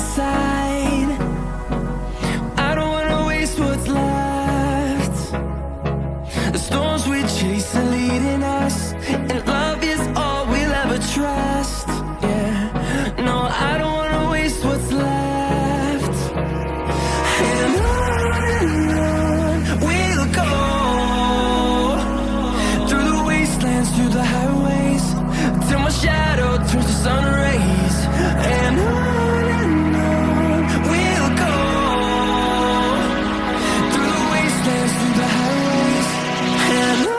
inside. I don't wanna waste what's left. The storms we chase are leading us, and love is all we'll ever trust. Yeah, no, I don't wanna waste what's left. And on we'll go, through the wastelands, through the highways, till my shadow turns to sun rays. And on we'll go, through the wastelands, through the highways, and on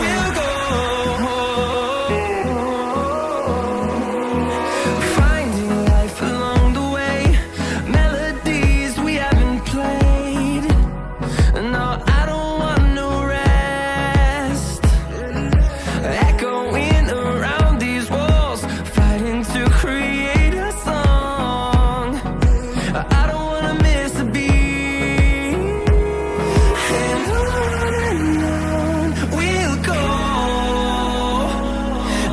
we'll go. Finding life along the way, melodies we haven't played. No, I don't want no rest. Echoing around these walls, fighting to create a song. I don't wanna miss a beat. And on we'll go,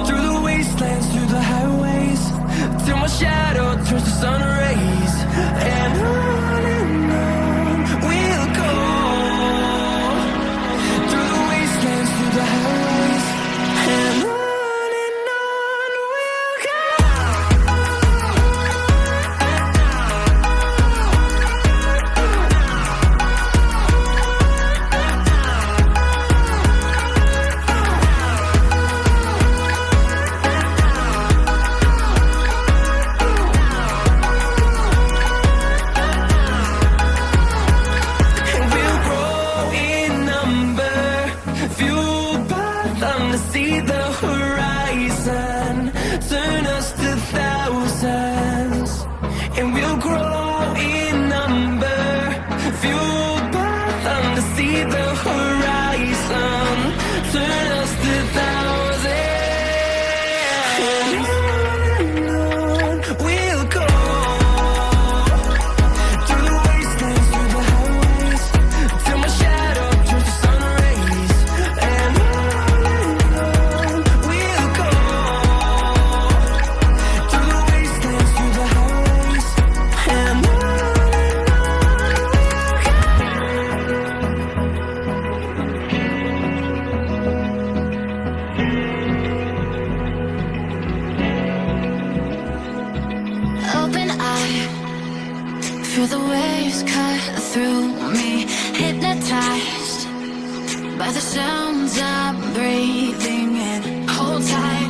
through the wastelands, through the highways, till my shadow turns to sun rays. And on we'll go, through the wastelands, through the highways, and on we'll go. And we'll grow in number, fueled by them to see the horizon, turn us to thousands. And we'll grow in number, fueled by them to see the horizon, turn us to thousands. And on we'll go, through the wastelands, through the highways, till my shadow turns to sun rays. And on we'll go, through the wastelands, through the highways, and on we'll go. Open eye, feel the waves cut through me, hypnotized by the sounds I'm breathing in. Hold tight,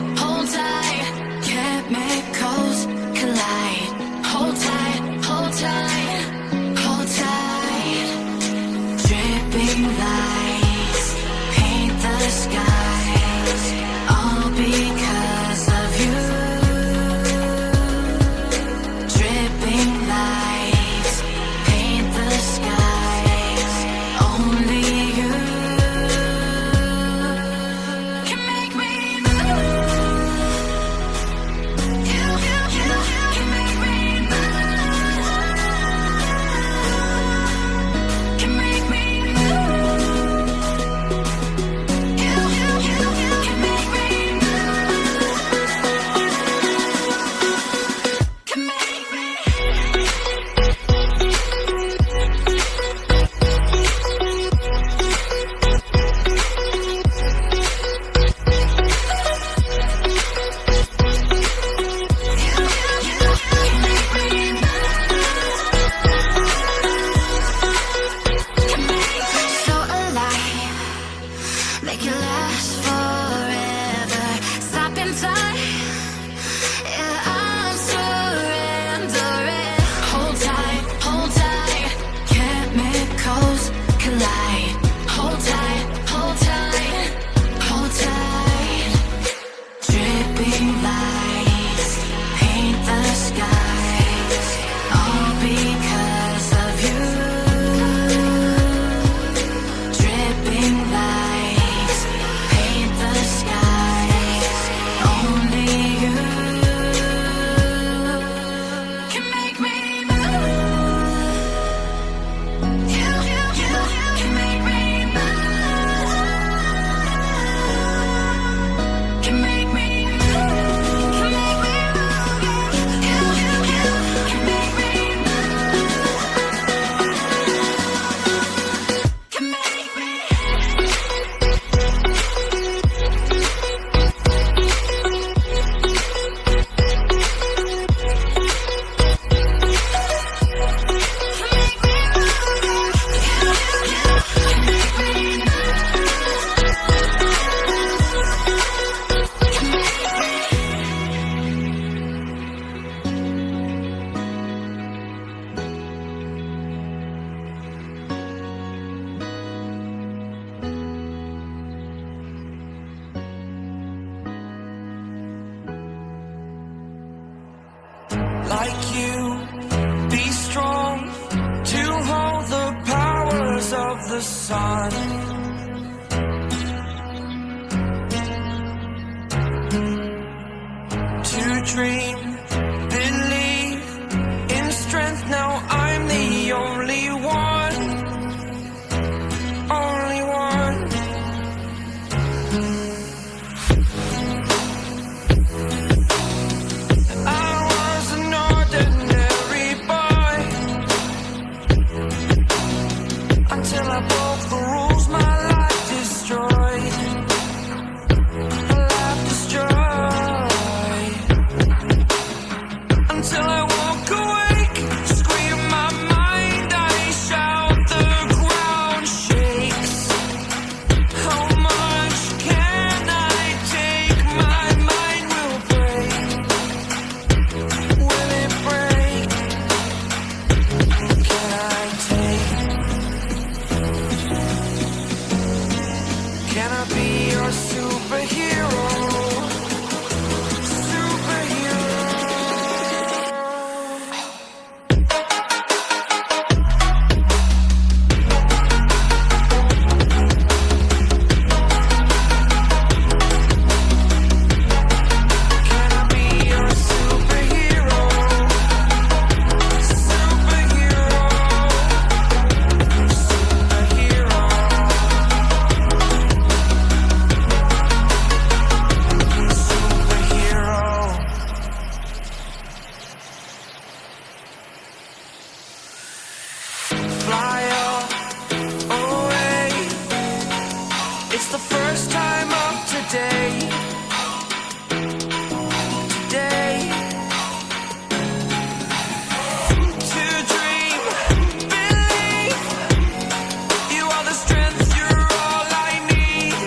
chemicals collide. Hold tight, hold tight, hold tight. Dripping lights paint the skies, all because of you. Dripping lights paint the skies, only you can make sun. To dream, believe in strength. Now I'm the only one, only one. I was an ordinary boy until I broke the rules. My life destroyed, my life destroyed. Until I walk awake, scream my mind, I shout, the ground shakes. How much can I take? My mind will break. Will it break? Can I take? Can I be your superhero? Superhero. Can I be your superhero? Superhero. Superhero. Superhero. Fly away. It's the first time of today. Today. To dream, believe. You are the strength, you're all I need.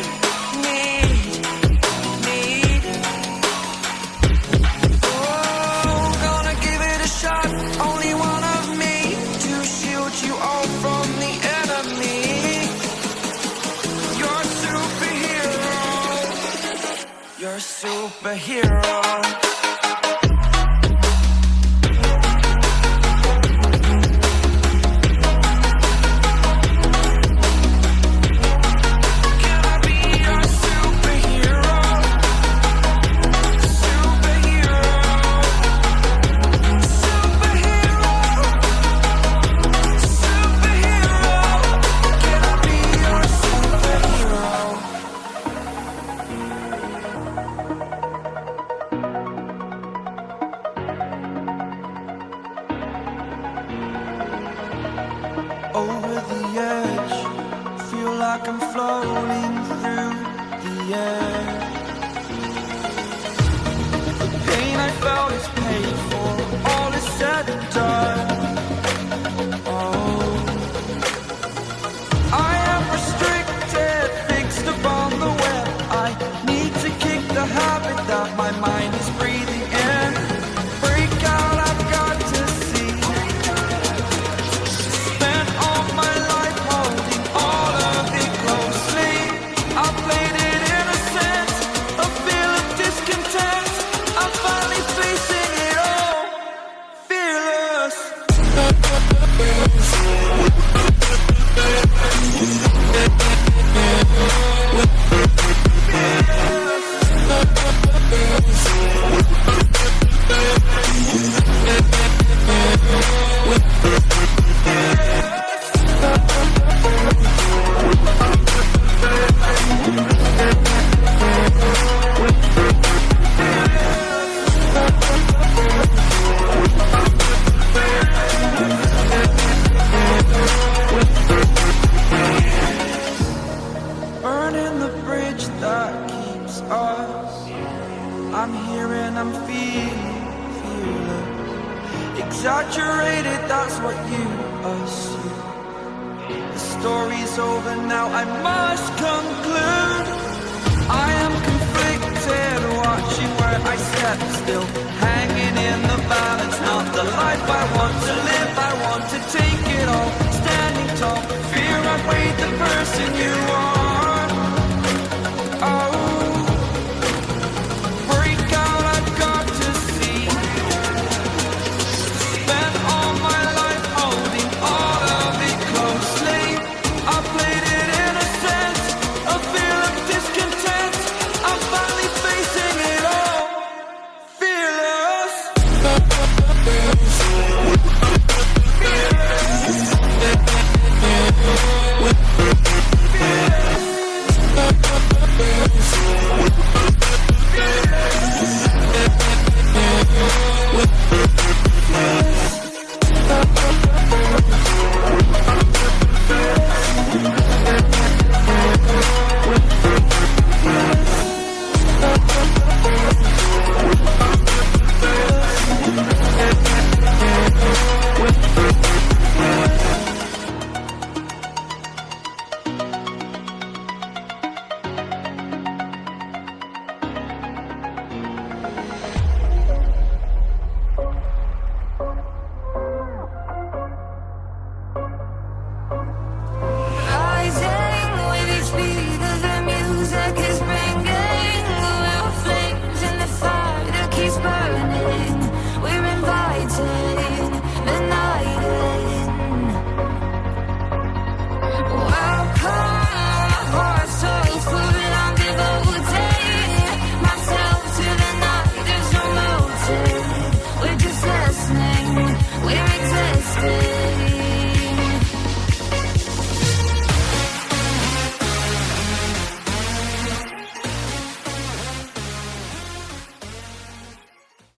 Need. Oh, gonna give it a shot. Only one of me to shield you all from the enemy. You're a superhero. You're a superhero. Can I be your superhero? Superhero. Superhero. Superhero. Can I be your superhero? Over the edge, feel like I'm floating through the air. The pain I felt is paid for, all is said and done. Oh, I am restricted, fixed upon the web. I need to kick the habit that my mind is breathing in. Break out, I've got to see. Spent all my life holding all of it closely. I played it innocent, a feel of discontent. I'm finally facing it all, fearless. Burning the bridge that keeps us. I'm here and I'm feeling fearless. Exaggerated, that's what you assume. The story's over now, I must conclude. I am conflicted, watching where I step still, hanging in the balance. Not the life I want to live, I want to take it all. Standing tall, fear I weighed the person you are. Oh, break out, I've got to see. Spent all my life holding all of it closely. I played it With